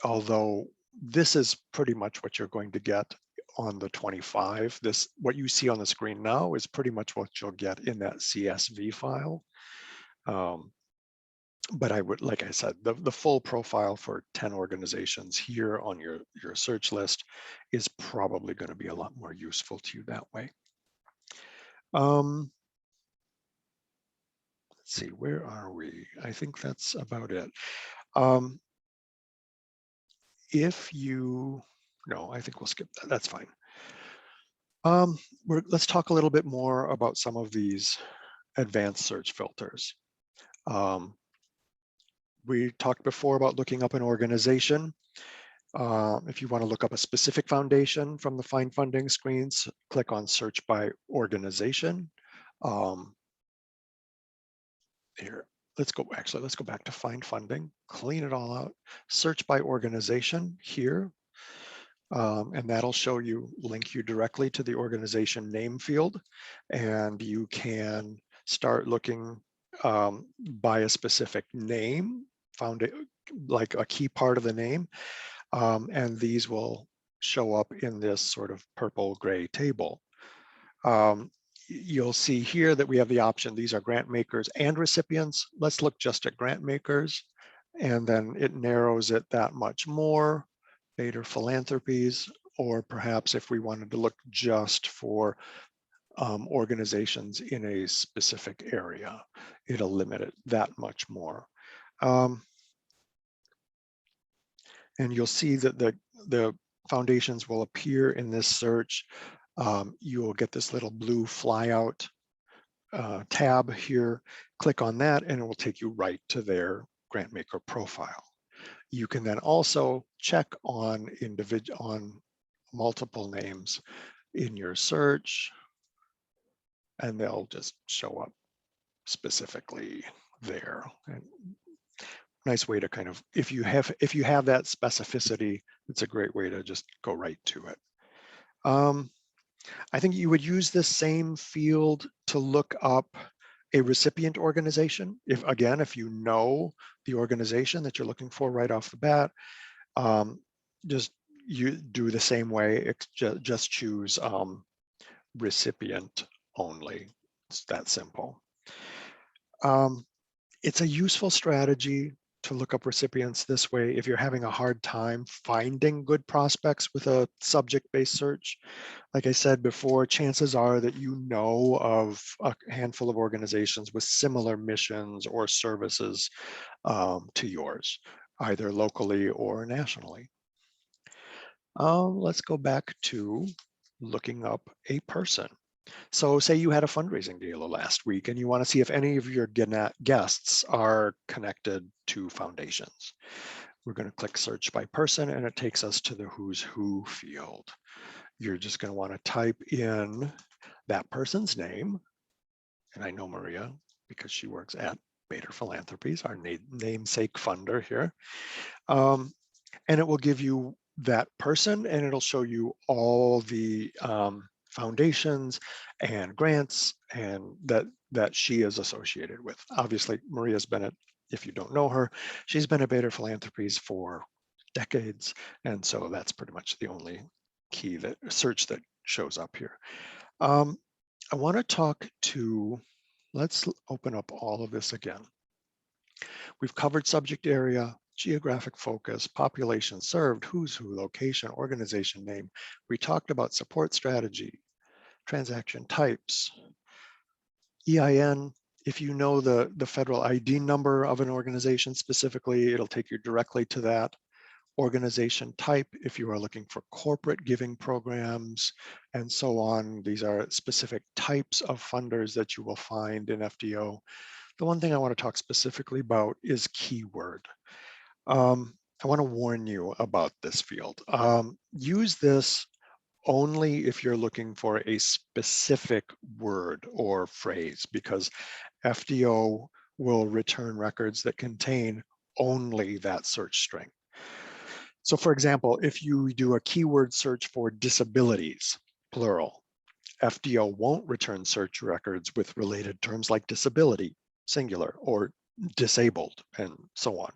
Although this is pretty much what you're going to get on the 25. What you see on the screen now is pretty much what you'll get in that CSV file. But I would, like I said, the full profile for 10 organizations here on your search list is probably going to be a lot more useful to you that way. Let's see, where are we? I think that's about it. No, I think we'll skip that. That's fine. Let's talk a little bit more about some of these advanced search filters. We talked before about looking up an organization. If you want to look up a specific foundation from the Find Funding screens, click on Search by Organization. Here, let's go back to Find Funding, clean it all out, Search by Organization here. And that'll show you, link you directly to the organization name field, and you can start looking by a specific name, found it like a key part of the name, and these will show up in this sort of purple gray table. You'll see here that we have the option, these are grant makers and recipients. Let's look just at grant makers, and then it narrows it that much more. Bader Philanthropies, or perhaps if we wanted to look just for organizations in a specific area, it'll limit it that much more. And you'll see that the foundations will appear in this search. You will get this little blue flyout tab here. Click on that and it will take you right to their grantmaker profile. You can then also check on multiple names in your search, and they'll just show up specifically there. And nice way to kind of, if you have that specificity, it's a great way to just go right to it. I think you would use this same field to look up a recipient organization. If you know the organization that you're looking for right off the bat, just you do the same way, just choose recipient only. It's that simple. It's a useful strategy to look up recipients this way if you're having a hard time finding good prospects with a subject-based search. Like I said before, chances are that you know of a handful of organizations with similar missions or services to yours, either locally or nationally. Let's go back to looking up a person. So say you had a fundraising deal last week and you want to see if any of your guests are connected to foundations. We're going to click search by person and it takes us to the who's who field. You're just going to want to type in that person's name. And I know Maria because she works at Bader Philanthropies, our namesake funder here. And it will give you that person and it'll show you all the foundations and grants and that she is associated with. Obviously, Maria's been at, if you don't know her, she's been at Bader Philanthropies for decades. And so that's pretty much the only key search that shows up here. I want to talk to, let's open up all of this again. We've covered subject area, geographic focus, population served, who's who, location, organization name. We talked about support strategy, transaction types, EIN. If you know the federal ID number of an organization specifically, it'll take you directly to that. Organization type, if you are looking for corporate giving programs and so on. These are specific types of funders that you will find in FDO. The one thing I want to talk specifically about is keyword. I want to warn you about this field. Use this only if you're looking for a specific word or phrase, because FDO will return records that contain only that search string. So for example, if you do a keyword search for disabilities, plural, FDO won't return search records with related terms like disability, singular, or disabled, and so on.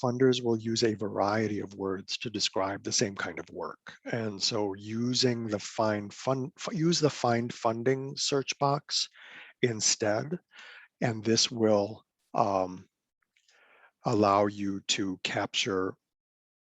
Funders will use a variety of words to describe the same kind of work. And so using the use the find funding search box instead, and this will allow you to capture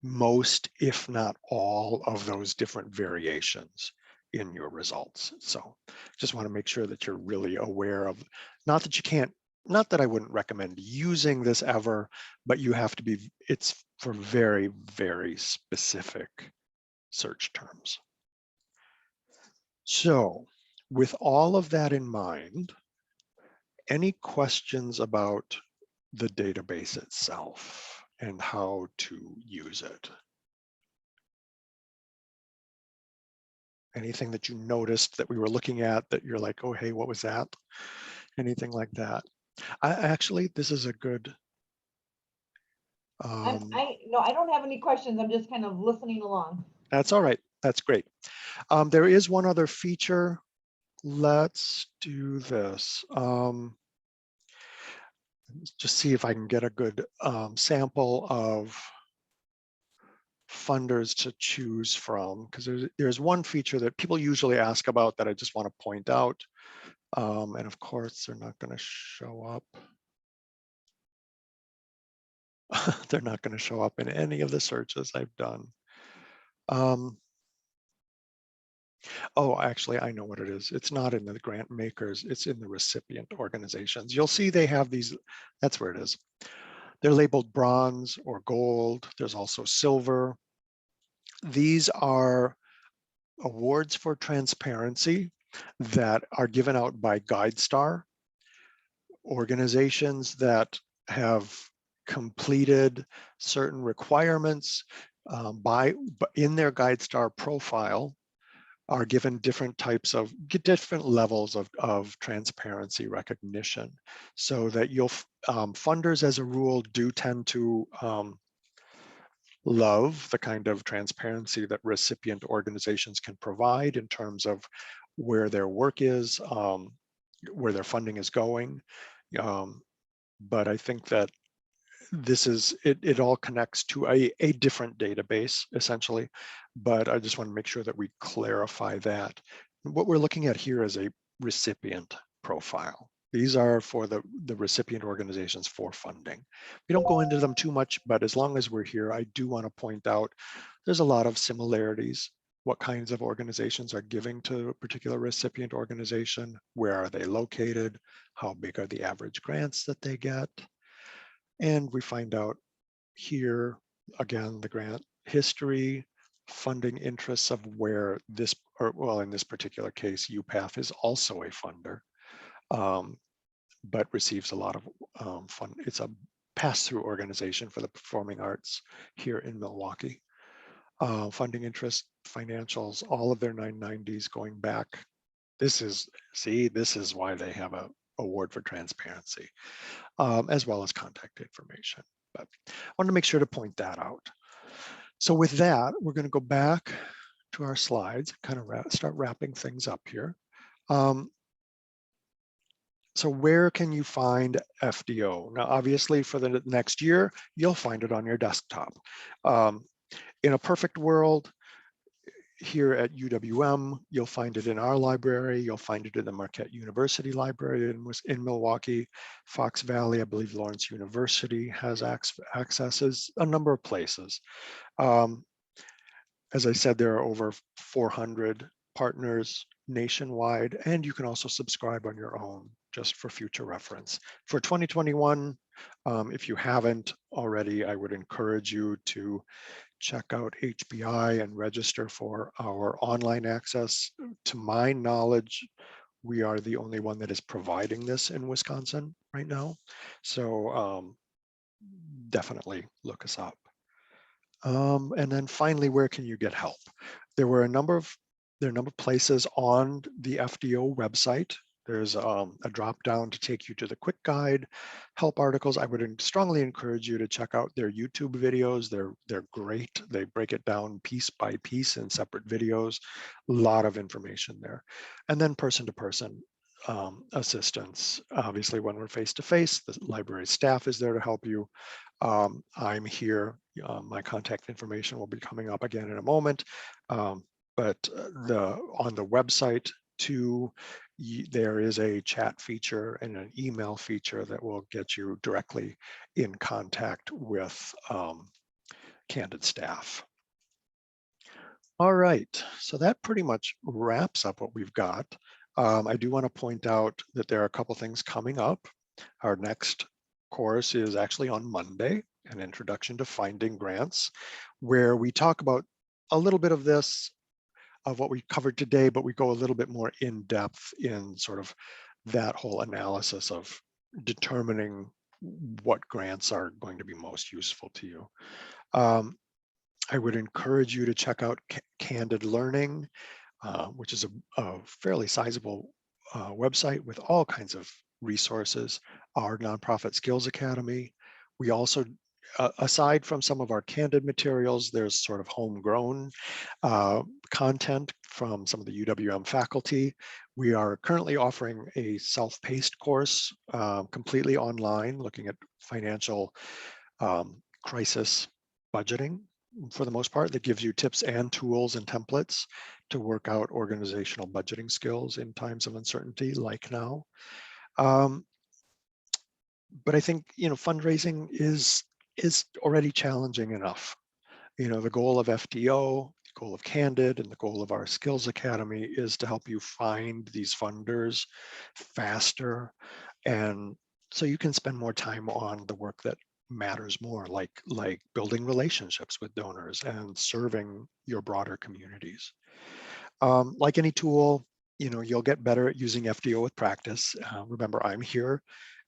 most, if not all, of those different variations in your results. So just want to make sure that you're really aware of, not that I wouldn't recommend using this ever, but you have to be, it's for very, very specific search terms. So with all of that in mind, any questions about the database itself and how to use it? Anything that you noticed that we were looking at that you're like, oh, hey, what was that? Anything like that? Actually, this is a good, No, I don't have any questions. I'm just kind of listening along. That's all right. That's great. There is one other feature. Let's do this. Just see if I can get a good sample of funders to choose from, because there's one feature that people usually ask about that I just want to point out. And of course, they're not going to show up. They're not going to show up in any of the searches I've done. Oh, actually, I know what it is. It's not in the grant makers, it's in the recipient organizations. You'll see they have these, that's where it is. They're labeled bronze or gold. There's also silver. These are awards for transparency that are given out by GuideStar, organizations that have completed certain requirements in their GuideStar profile, are given different types of, different levels of transparency recognition, so that funders as a rule do tend to love the kind of transparency that recipient organizations can provide in terms of where their work is, where their funding is going. But I think that this is, it all connects to a different database essentially, but I just want to make sure that we clarify that. What we're looking at here is a recipient profile. These are for the recipient organizations for funding. We don't go into them too much, but as long as we're here, I do want to point out there's a lot of similarities. What kinds of organizations are giving to a particular recipient organization? Where are they located? How big are the average grants that they get? And we find out here, again, the grant history, funding interests of where this, or well, in this particular case, UPath is also a funder, but receives a lot of fund. It's a pass-through organization for the performing arts here in Milwaukee. Funding interest, financials, all of their 990s going back. This is why they have a award for transparency, as well as contact information. But I want to make sure to point that out. So with that, we're going to go back to our slides, kind of start wrapping things up here. So where can you find FDO? Now, obviously, for the next year, you'll find it on your desktop. In a perfect world, here at UWM, you'll find it in our library. You'll find it in the Marquette University Library in Milwaukee. Fox Valley, I believe Lawrence University has accesses, a number of places. As I said, there are over 400 partners nationwide, and you can also subscribe on your own just for future reference. For 2021, if you haven't already, I would encourage you to check out HBI and register for our online access. To my knowledge, we are the only one that is providing this in Wisconsin right now. So definitely look us up. And then finally, where can you get help? There are a number of places on the FDO website. There's a drop down to take you to the quick guide, help articles. I would strongly encourage you to check out their YouTube videos. They're great. They break it down piece by piece in separate videos. A lot of information there. And then person-to-person assistance. Obviously, when we're face-to-face, the library staff is there to help you. I'm here. My contact information will be coming up again in a moment. But on the website too, there is a chat feature and an email feature that will get you directly in contact with Candid staff. All right, so that pretty much wraps up what we've got. I do want to point out that there are a couple things coming up. Our next course is actually on Monday, an introduction to finding grants, where we talk about a little bit of this, of what we covered today, but we go a little bit more in depth in sort of that whole analysis of determining what grants are going to be most useful to you. I would encourage you to check out Candid Learning, which is a fairly sizable website with all kinds of resources. Our Nonprofit Skills Academy. We also aside from some of our candid materials, there's sort of homegrown content from some of the UWM faculty. We are currently offering a self-paced course completely online, looking at financial crisis budgeting for the most part, that gives you tips and tools and templates to work out organizational budgeting skills in times of uncertainty like now. But I think, fundraising is already challenging enough. The goal of FDO, the goal of Candid, and the goal of our Skills Academy is to help you find these funders faster, and so you can spend more time on the work that matters more, like building relationships with donors and serving your broader communities. Like any tool, you'll get better at using FDO with practice. Remember, I'm here,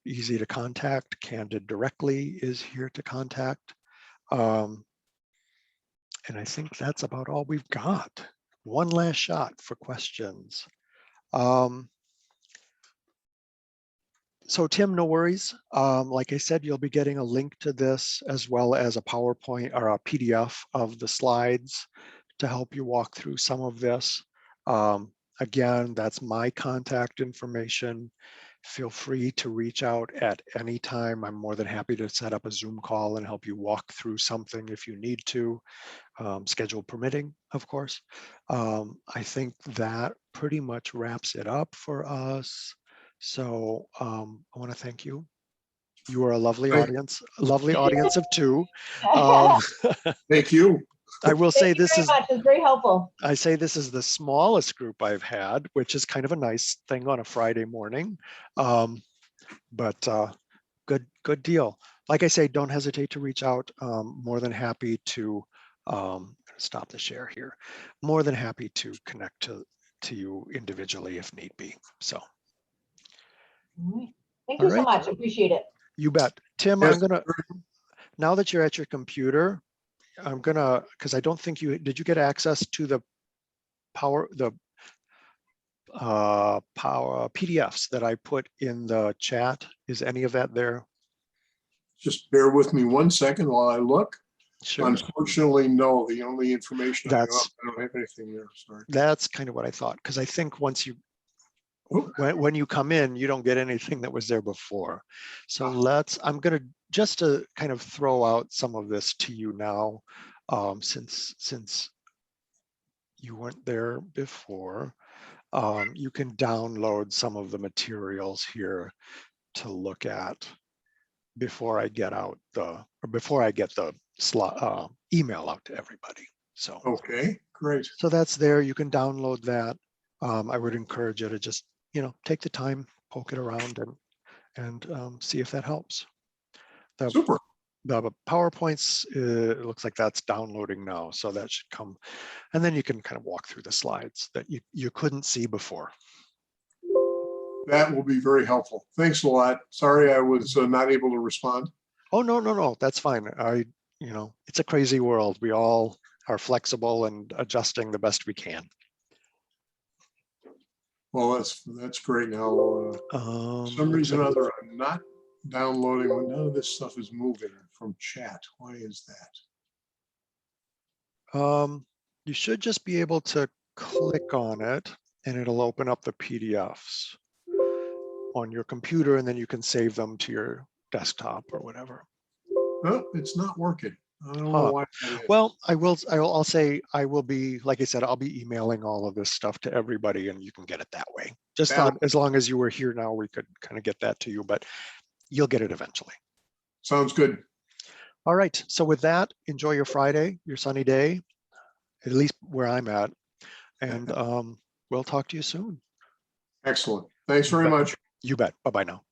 easy to contact. Candid directly is here to contact. And I think that's about all we've got. One last shot for questions. So Tim, no worries. Like I said, you'll be getting a link to this as well as a PowerPoint or a PDF of the slides to help you walk through some of this. Again, that's my contact information. Feel free to reach out at any time. I'm more than happy to set up a Zoom call and help you walk through something if you need to, schedule permitting, of course. I think that pretty much wraps it up for us. So I want to thank you. You are a lovely audience, a lovely audience of two. Thank you. I will say this is, it's very helpful. I say this is the smallest group I've had, which is kind of a nice thing on a Friday morning. But good deal. Like I say, don't hesitate to reach out. More than happy to stop the share here. More than happy to connect to you individually if need be. So. Thank you so much. Appreciate it. You bet. Tim, yes. Now that you're at your computer, because I don't think did you get access to the power PDFs that I put in the chat? Is any of that there? Just bear with me 1 second while I look. Sure. Unfortunately, no. The only information I don't have anything there. Sorry. That's kind of what I thought, because I think once you when you come in, you don't get anything that was there before. So I'm going to just to kind of throw out some of this to you now, since you weren't there before. You can download some of the materials here to look at before I get the email out to everybody. So okay, great. So that's there. You can download that. I would encourage you to just take the time, poke it around, and see if that helps. Super. The PowerPoints, it looks like that's downloading now, so that should come, and then you can kind of walk through the slides that you couldn't see before. That will be very helpful. Thanks a lot. Sorry I was not able to respond. Oh, no, that's fine. It's a crazy world. We all are flexible and adjusting the best we can. Well, that's great. Now, for some reason or other, I'm not downloading. None of this stuff is moving from chat. Why is that? You should just be able to click on it, and it'll open up the PDFs on your computer, and then you can save them to your desktop or whatever. No, it's not working. I don't know why that is. Well, I'll say I will be, like I said, I'll be emailing all of this stuff to everybody, and you can get it that way. Just thought as long as you were here now, we could kind of get that to you, but you'll get it eventually. Sounds good. All right. So with that, enjoy your Friday, your sunny day, at least where I'm at, and we'll talk to you soon. Excellent. Thanks very much. You bet. Bye-bye now.